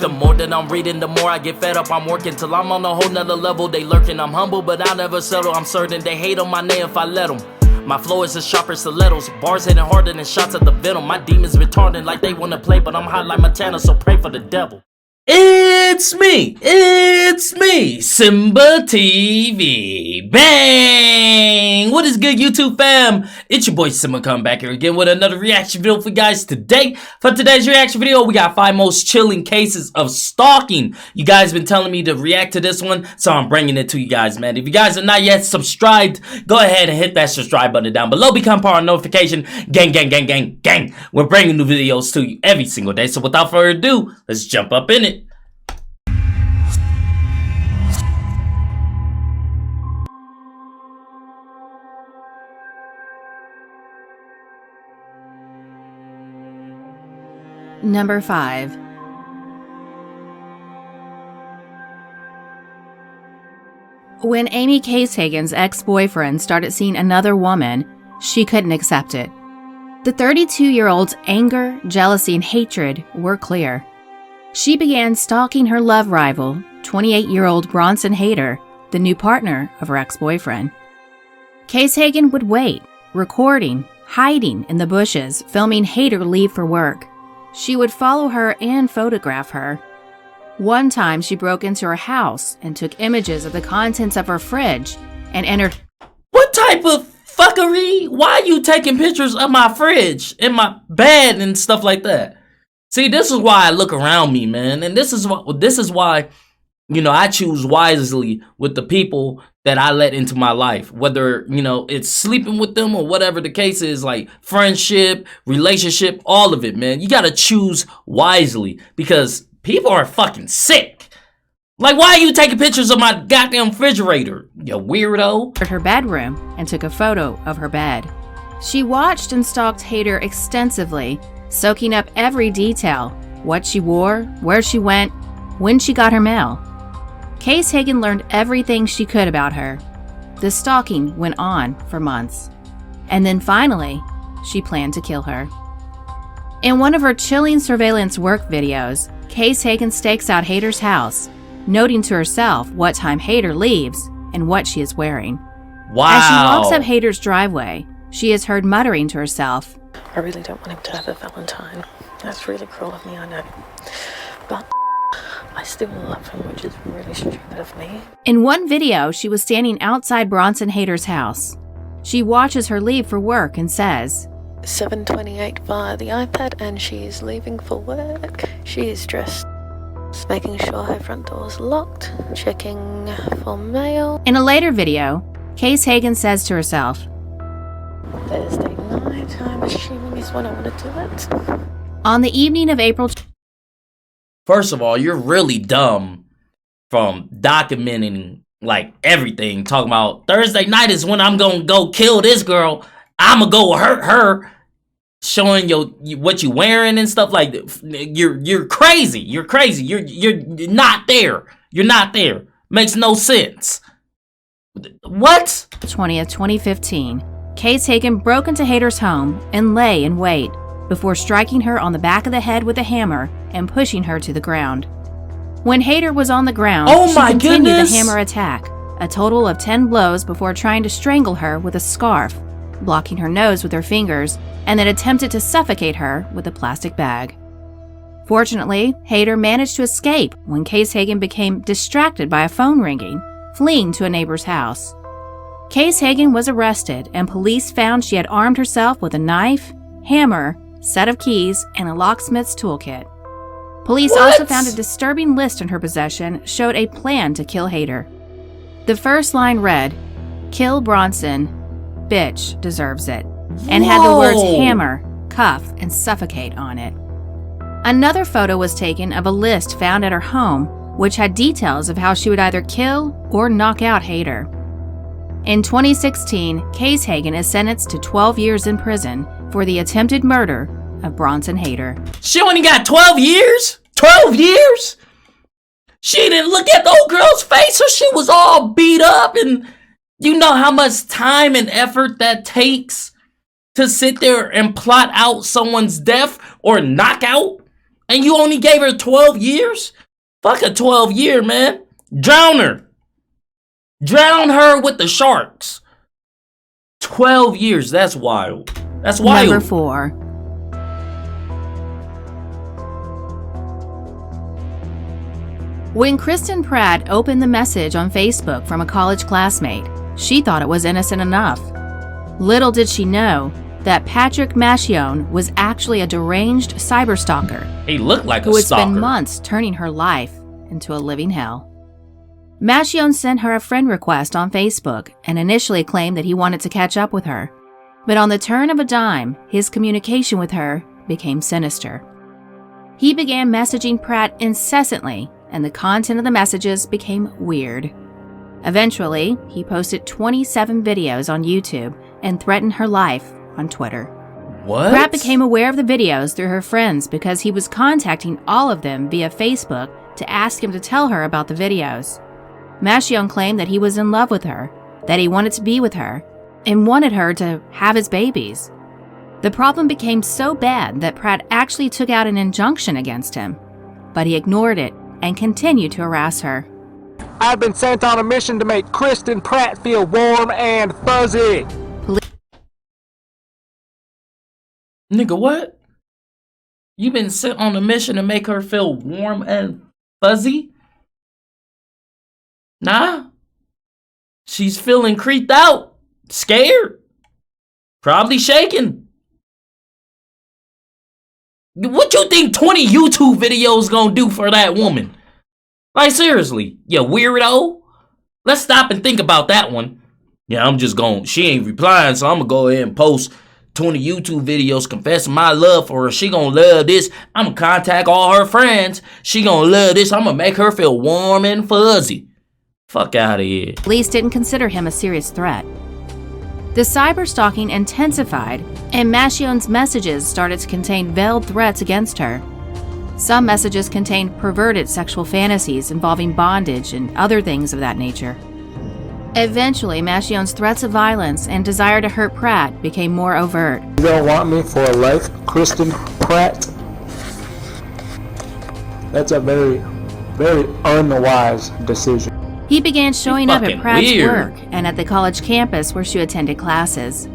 The more that I'm reading, the more I get fed up. I'm working till I'm on a whole nother level. They lurking, I'm humble, but I'll never settle. I'm certain they hate on my name if I let them. My flow is as sharp as stilettos, bars hitting harder than shots at the venom. My demons retarded like they wanna play, but I'm hot like Macchione, so pray for the devil. It's me, SimbaTv. Bang! What is good, YouTube fam? It's your boy Simba coming back here again with another reaction video for you guys today. For today's reaction video, we got 5 most chilling cases of stalking. You guys been telling me to react to this one, so I'm bringing it to you guys, man. If you guys are not yet subscribed, go ahead and hit that subscribe button down below. Become part of notification. Gang, gang, gang, gang, gang. We're bringing new videos to you every single day, so without further ado, let's jump up in it. Number 5. When Amy Hagan's ex-boyfriend started seeing another woman, she couldn't accept it. The 32-year-old's anger, jealousy, and hatred were clear. She began stalking her love rival, 28-year-old Bronson Hader, the new partner of her ex-boyfriend. Hagan would wait, recording, hiding in the bushes, filming Hader leave for work. She would follow her and photograph her. One time, she broke into her house and took images of the contents of her fridge and entered. What type of fuckery? Why are you taking pictures of my fridge and my bed and stuff like that? See, this is why I look around me, man, and this is why, you know, I choose wisely with the people that I let into my life, whether, you know, it's sleeping with them or whatever the case is, like friendship, relationship, all of it, man. You gotta choose wisely because people are fucking sick. Like, why are you taking pictures of my goddamn refrigerator, you weirdo? Her bedroom and took a photo of her bed. She watched and stalked Hader extensively, soaking up every detail, what she wore, where she went, when she got her mail. Hagan learned everything she could about her. The stalking went on for months. And then finally, she planned to kill her. In one of her chilling surveillance work videos, Hagan stakes out Hader's house, noting to herself what time Hader leaves and what she is wearing. Wow. As she walks up Hader's driveway, she is heard muttering to herself, "I really don't want him to have a Valentine. That's really cruel of me, I know. But I still love him, which is really stupid of me." In one video, she was standing outside Bronson Hader's house. She watches her leave for work and says, 7:28 via the iPad, and she's leaving for work. She's dressed, making sure her front door's locked, checking for mail. In a later video, Hagan says to herself, Thursday night, I'm assuming is when I want to do it. on the evening of April. First of all, you're really dumb from documenting like everything, talking about Thursday night is when I'm gonna go kill this girl. I'ma go hurt her, showing what you wearing and stuff like that. You're crazy. You're crazy. You're not there. You're not there. Makes no sense. What? 20th, 2015, Hagan broke into Hader's home and lay in wait before striking her on the back of the head with a hammer and pushing her to the ground. When Hader was on the ground, she continued the hammer attack, a total of 10 blows before trying to strangle her with a scarf, blocking her nose with her fingers, and then attempted to suffocate her with a plastic bag. Fortunately, Hader managed to escape when Hagan became distracted by a phone ringing, fleeing to a neighbor's house. Hagan was arrested, and police found she had armed herself with a knife, hammer, set of keys, and a locksmith's toolkit. Police also found a disturbing list in her possession showed a plan to kill Hader. The first line read, "Kill Bronson, bitch deserves it," and had the words hammer, cuff, and suffocate on it. Another photo was taken of a list found at her home, which had details of how she would either kill or knock out Hader. In 2016, Hagan is sentenced to 12 years in prison for the attempted murder of Bronson Hader. She only got 12 years? 12 years? She didn't look at the old girl's face, so she was all beat up, and you know how much time and effort that takes to sit there and plot out someone's death or knockout And you only gave her 12 years? Fuck a 12-year, man. Drown her. Drown her with the sharks. 12 years, that's wild. That's wild. Number 4. When Kristen Pratt opened the message on Facebook from a college classmate, she thought it was innocent enough. Little did she know that Patrick Macchione was actually a deranged cyberstalker. He looked like who a would stalker. spend months turning her life into a living hell. Macchione sent her a friend request on Facebook and initially claimed that he wanted to catch up with her. But on the turn of a dime, his communication with her became sinister. He began messaging Pratt incessantly, and the content of the messages became weird. Eventually, he posted 27 videos on YouTube and threatened her life on Twitter. What? Pratt became aware of the videos through her friends because he was contacting all of them via Facebook to ask him to tell her about the videos. Macchione claimed that he was in love with her, that he wanted to be with her, and wanted her to have his babies. The problem became so bad that Pratt actually took out an injunction against him, but he ignored it and continued to harass her. I've been sent on a mission to make Kristen Pratt feel warm and fuzzy. Nigga, what? You been sent on a mission to make her feel warm and fuzzy? Nah. She's feeling creeped out, scared, probably shaking. What you think 20 YouTube videos gonna do for that woman? Like, seriously, you weirdo. Let's stop and think about that one. Yeah, I'm just going, she ain't replying, so I'm gonna go ahead and post 20 YouTube videos confessing my love for her. She gonna love this. I'm gonna contact all her friends. She gonna love this. I'm gonna make her feel warm and fuzzy. Fuck out of here. Police didn't consider him a serious threat. The cyber-stalking intensified, and Macchione's messages started to contain veiled threats against her. Some messages contained perverted sexual fantasies involving bondage and other things of that nature. Eventually, Macchione's threats of violence and desire to hurt Pratt became more overt. You don't want me for a life, Kristen Pratt? That's a very, very unwise decision. He began showing up at fucking Pratt's weird. work and at the college campus where she attended classes.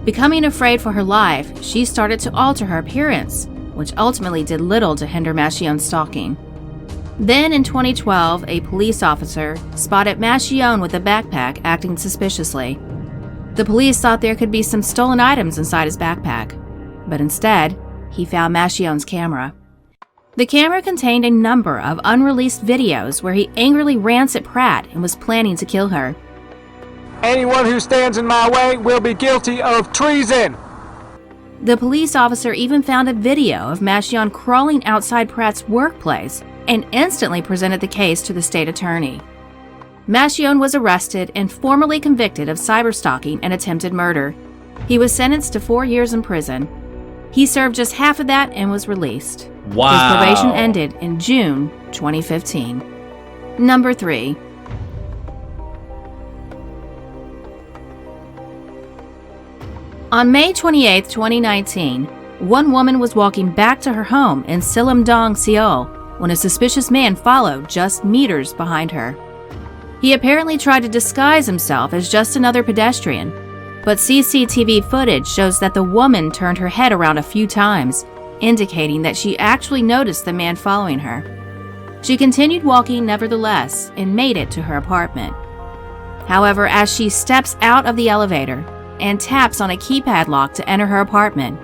Becoming afraid for her life, she started to alter her appearance, which ultimately did little to hinder Macchione's stalking. Then in 2012, a police officer spotted Macchione with a backpack acting suspiciously. The police thought there could be some stolen items inside his backpack, but instead, he found Macchione's camera. The camera contained a number of unreleased videos where he angrily rants at Pratt and was planning to kill her. Anyone who stands in my way will be guilty of treason. The police officer even found a video of Macchione crawling outside Pratt's workplace and instantly presented the case to the state attorney. Macchione was arrested and formally convicted of cyberstalking and attempted murder. He was sentenced to 4 years in prison. He served just half of that and was released. Wow. His probation ended in June 2015. Number 3. On May 28, 2019, one woman was walking back to her home in Sillim, Seoul, when a suspicious man followed just meters behind her. He apparently tried to disguise himself as just another pedestrian, but CCTV footage shows that the woman turned her head around a few times, indicating that she actually noticed the man following her. She continued walking nevertheless and made it to her apartment. However, as she steps out of the elevator and taps on a keypad lock to enter her apartment,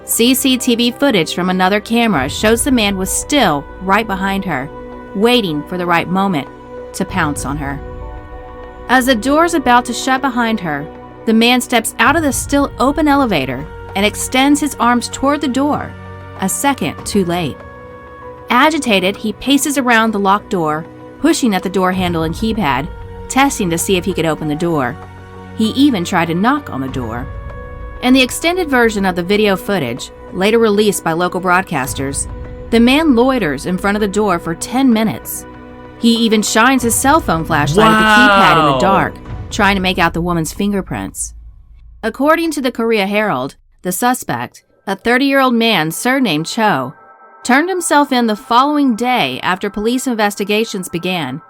CCTV footage from another camera shows the man was still right behind her, waiting for the right moment to pounce on her. As the door's about to shut behind her, the man steps out of the still open elevator and extends his arms toward the door, a second too late. Agitated, he paces around the locked door, pushing at the door handle and keypad, testing to see if he could open the door. He even tried to knock on the door. In the extended version of the video footage, later released by local broadcasters, the man loiters in front of the door for 10 minutes. He even shines his cell phone flashlight at the keypad in the dark, trying to make out the woman's fingerprints. According to the Korea Herald, the suspect, a 30-year-old man surnamed Cho, turned himself in the following day after police investigations began.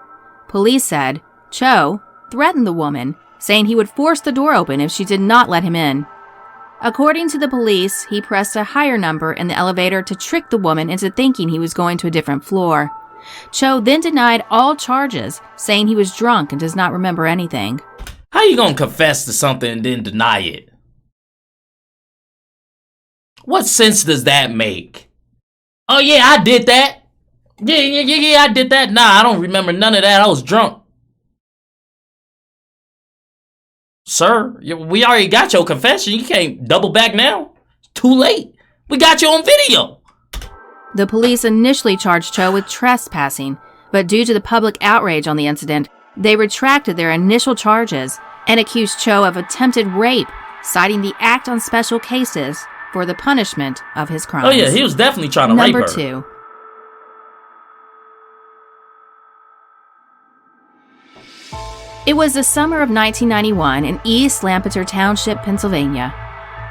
Police said Cho threatened the woman, saying he would force the door open if she did not let him in. According to the police, he pressed a higher number in the elevator to trick the woman into thinking he was going to a different floor. Cho then denied all charges, saying he was drunk and does not remember anything. How you gonna confess to something and then deny it? What sense does that make? Oh yeah, I did that. Yeah, I did that. Nah, I don't remember none of that. I was drunk. Sir, we already got your confession. You can't double back now. It's too late. We got you on video. The police initially charged Cho with trespassing, but due to the public outrage on the incident, they retracted their initial charges and accused Cho of attempted rape, citing the Act on Special Cases for the punishment of his crimes. Oh yeah, he was definitely trying to rape her. Number 2. It was the summer of 1991 in East Lampeter Township, Pennsylvania.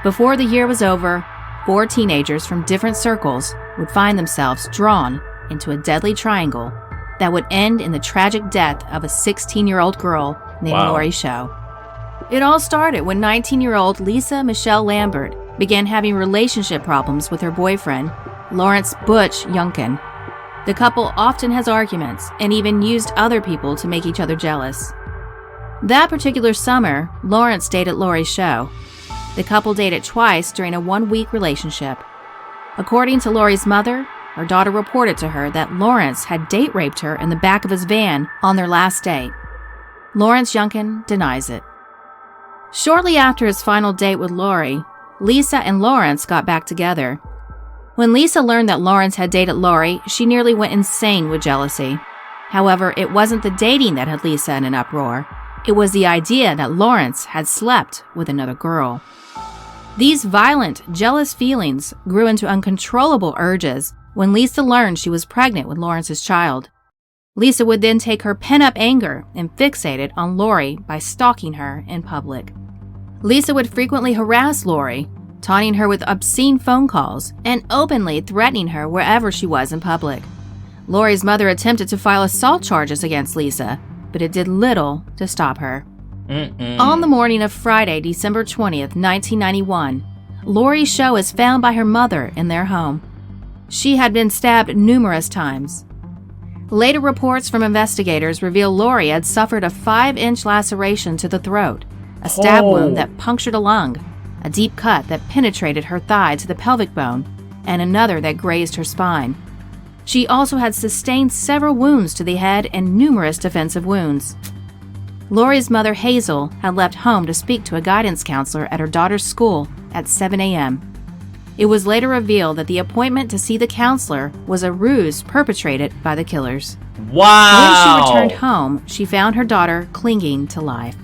Before the year was over, 4 teenagers from different circles would find themselves drawn into a deadly triangle that would end in the tragic death of a 16-year-old girl named Lori Sho. It all started when 19-year-old Lisa Michelle Lambert began having relationship problems with her boyfriend, Lawrence Butch Youngkin. The couple often has arguments and even used other people to make each other jealous. That particular summer, Lawrence dated Lori Sho. The couple dated twice during a 1-week relationship. According to Lori's mother, her daughter reported to her that Lawrence had date raped her in the back of his van on their last date. Lawrence Youngkin denies it. Shortly after his final date with Lori, Lisa and Lawrence got back together. When Lisa learned that Lawrence had dated Lori, she nearly went insane with jealousy. However, it wasn't the dating that had Lisa in an uproar. It was the idea that Lawrence had slept with another girl. These violent, jealous feelings grew into uncontrollable urges when Lisa learned she was pregnant with Lawrence's child. Lisa would then take her pent-up anger and fixate it on Lori by stalking her in public. Lisa would frequently harass Lori, taunting her with obscene phone calls and openly threatening her wherever she was in public. Lori's mother attempted to file assault charges against Lisa, but it did little to stop her. On the morning of Friday, December 20th, 1991, Lori Sho is found by her mother in their home. She had been stabbed numerous times. Later reports from investigators reveal Lori had suffered a 5-inch laceration to the throat, a stab wound that punctured a lung, a deep cut that penetrated her thigh to the pelvic bone, and another that grazed her spine. She also had sustained several wounds to the head and numerous defensive wounds. Lori's mother, Hazel, had left home to speak to a guidance counselor at her daughter's school at 7 a.m. It was later revealed that the appointment to see the counselor was a ruse perpetrated by the killers. Wow! When she returned home, she found her daughter clinging to life.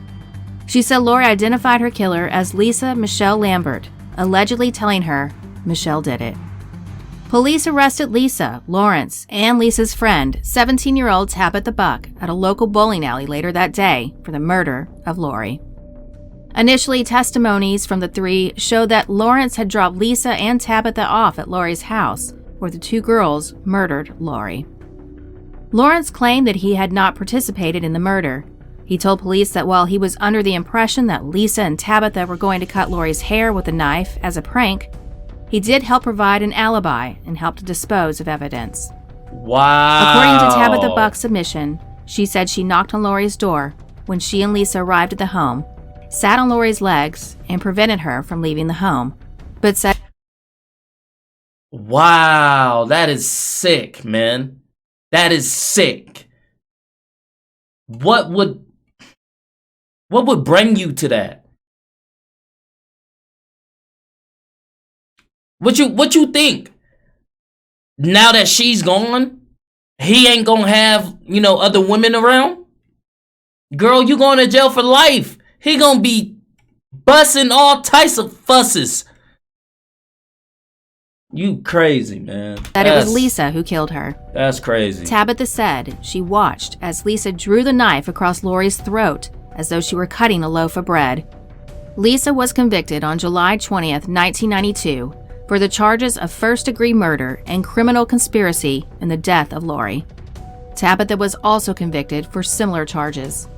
She said Lori identified her killer as Lisa Michelle Lambert, allegedly telling her Michelle did it. Police arrested Lisa, Lawrence, and Lisa's friend, 17-year-old Tabitha Buck, at a local bowling alley later that day for the murder of Lori. Initially, testimonies from the 3 showed that Lawrence had dropped Lisa and Tabitha off at Lori's house, where the 2 girls murdered Lori. Lawrence claimed that he had not participated in the murder. He told police that while he was under the impression that Lisa and Tabitha were going to cut Lori's hair with a knife as a prank, he did help provide an alibi and help to dispose of evidence. Wow. According to Tabitha Buck's admission, she said she knocked on Lori's door when she and Lisa arrived at the home, sat on Lori's legs, and prevented her from leaving the home, but said, wow, that is sick, man. That is sick. What would bring you to that? What you think? Now that she's gone, he ain't gonna have, other women around? Girl, you going to jail for life. He gonna be busting all types of fusses. You crazy, man. That it was Lisa who killed her. That's crazy. Tabitha said she watched as Lisa drew the knife across Lori's throat as though she were cutting a loaf of bread. Lisa was convicted on July 20th, 1992, for the charges of first-degree murder and criminal conspiracy in the death of Lori. Tabitha was also convicted for similar charges.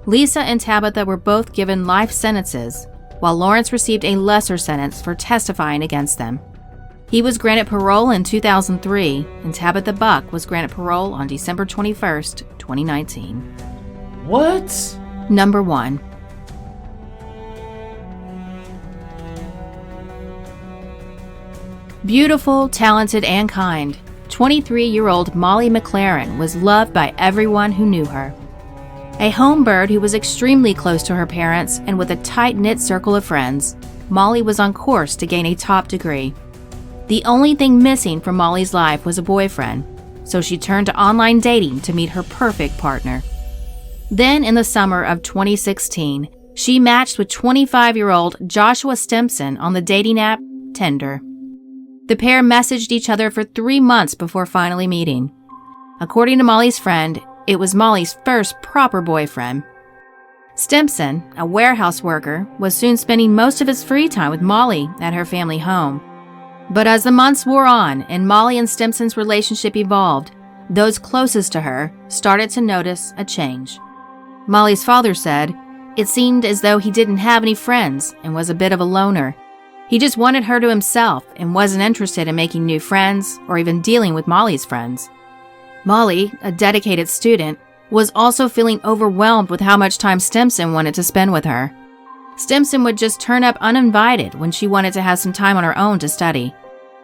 Lisa and Tabitha were both given life sentences, while Lawrence received a lesser sentence for testifying against them. He was granted parole in 2003, and Tabitha Buck was granted parole on December 21st, 2019. What? Number 1. Beautiful, talented, and kind, 23-year-old Molly McLaren was loved by everyone who knew her. A home bird who was extremely close to her parents and with a tight-knit circle of friends, Molly was on course to gain a top degree. The only thing missing from Molly's life was a boyfriend, so she turned to online dating to meet her perfect partner. Then, in the summer of 2016, she matched with 25-year-old Joshua Stimson on the dating app Tinder. The pair messaged each other for 3 months before finally meeting. According to Molly's friend, it was Molly's first proper boyfriend. Stimson, a warehouse worker, was soon spending most of his free time with Molly at her family home. But as the months wore on and Molly and Stimson's relationship evolved, those closest to her started to notice a change. Molly's father said, "It seemed as though he didn't have any friends and was a bit of a loner. He just wanted her to himself and wasn't interested in making new friends or even dealing with Molly's friends." Molly, a dedicated student, was also feeling overwhelmed with how much time Stimson wanted to spend with her. Stimson would just turn up uninvited when she wanted to have some time on her own to study.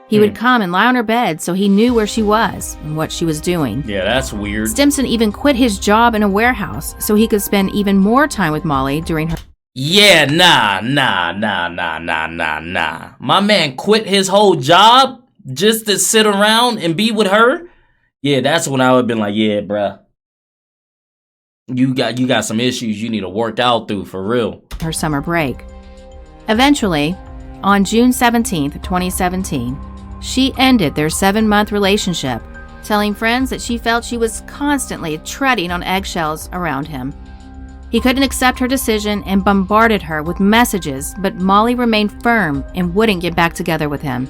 He would come and lie on her bed so he knew where she was and what she was doing. Yeah, that's weird. Stimson even quit his job in a warehouse so he could spend even more time with Molly during her... Yeah, nah. My man quit his whole job just to sit around and be with her? Yeah, that's when I would have been like, yeah, bruh. You got some issues you need to work out through, for real. Her summer break. Eventually, on June 17th, 2017, she ended their 7-month relationship, telling friends that she felt she was constantly treading on eggshells around him. He couldn't accept her decision and bombarded her with messages, but Molly remained firm and wouldn't get back together with him.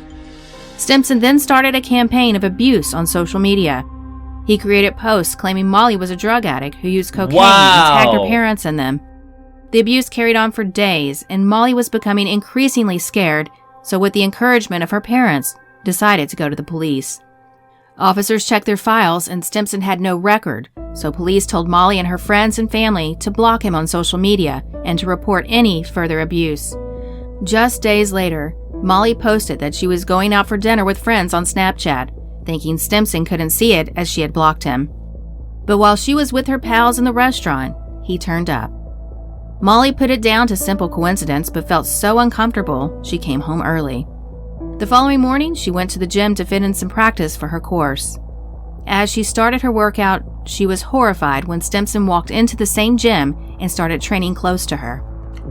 Stimson then started a campaign of abuse on social media. He created posts claiming Molly was a drug addict who used cocaine and tagged her parents in them. The abuse carried on for days, and Molly was becoming increasingly scared, so with the encouragement of her parents, decided to go to the police. Officers checked their files, and Stimson had no record, so police told Molly and her friends and family to block him on social media and to report any further abuse. Just days later, Molly posted that she was going out for dinner with friends on Snapchat, thinking Stimson couldn't see it as she had blocked him. But while she was with her pals in the restaurant, he turned up. Molly put it down to simple coincidence but felt so uncomfortable she came home early. The following morning, she went to the gym to fit in some practice for her course. As she started her workout, she was horrified when Stimson walked into the same gym and started training close to her.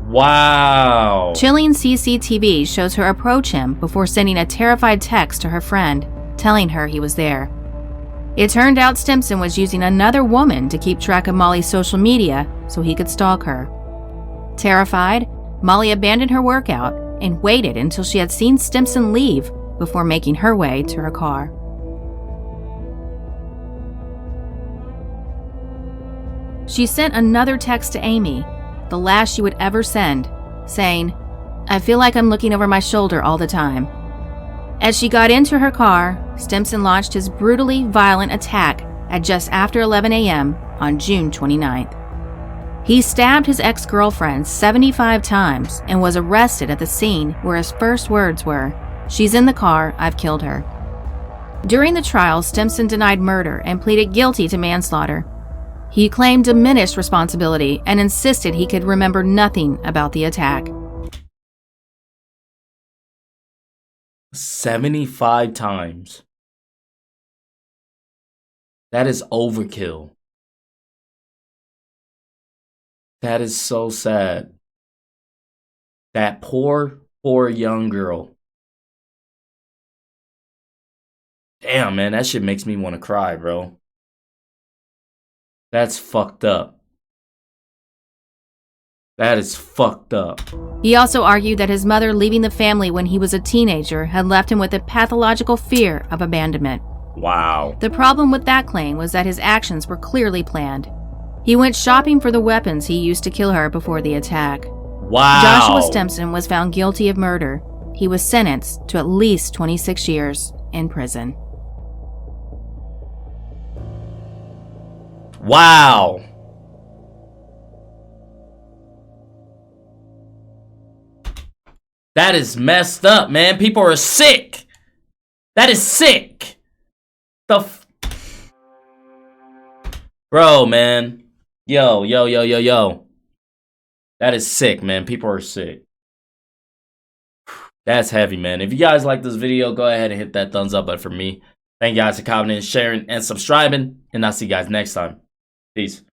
Wow. Chilling CCTV shows her approach him before sending a terrified text to her friend, telling her he was there. It turned out Stimson was using another woman to keep track of Molly's social media so he could stalk her. Terrified, Molly abandoned her workout and waited until she had seen Stimson leave before making her way to her car. She sent another text to Amy, the last she would ever send, saying, "I feel like I'm looking over my shoulder all the time." As she got into her car, Stimson launched his brutally violent attack at just after 11 a.m. on June 29th. He stabbed his ex-girlfriend 75 times and was arrested at the scene where his first words were, "She's in the car, I've killed her." During the trial, Stimson denied murder and pleaded guilty to manslaughter. He claimed diminished responsibility and insisted he could remember nothing about the attack. 75 times. That is overkill. That is so sad. That poor young girl. Damn, man, that shit makes me want to cry, bro. That's fucked up. That is fucked up. He also argued that his mother leaving the family when he was a teenager had left him with a pathological fear of abandonment. Wow. The problem with that claim was that his actions were clearly planned. He went shopping for the weapons he used to kill her before the attack. Wow. Joshua Stimson was found guilty of murder. He was sentenced to at least 26 years in prison. Wow. That is messed up, man. People are sick. That is sick. Bro, man. Yo. That is sick, man. People are sick. That's heavy, man. If you guys like this video, go ahead and hit that thumbs up button for me. Thank you guys for commenting, sharing, and subscribing. And I'll see you guys next time. Peace.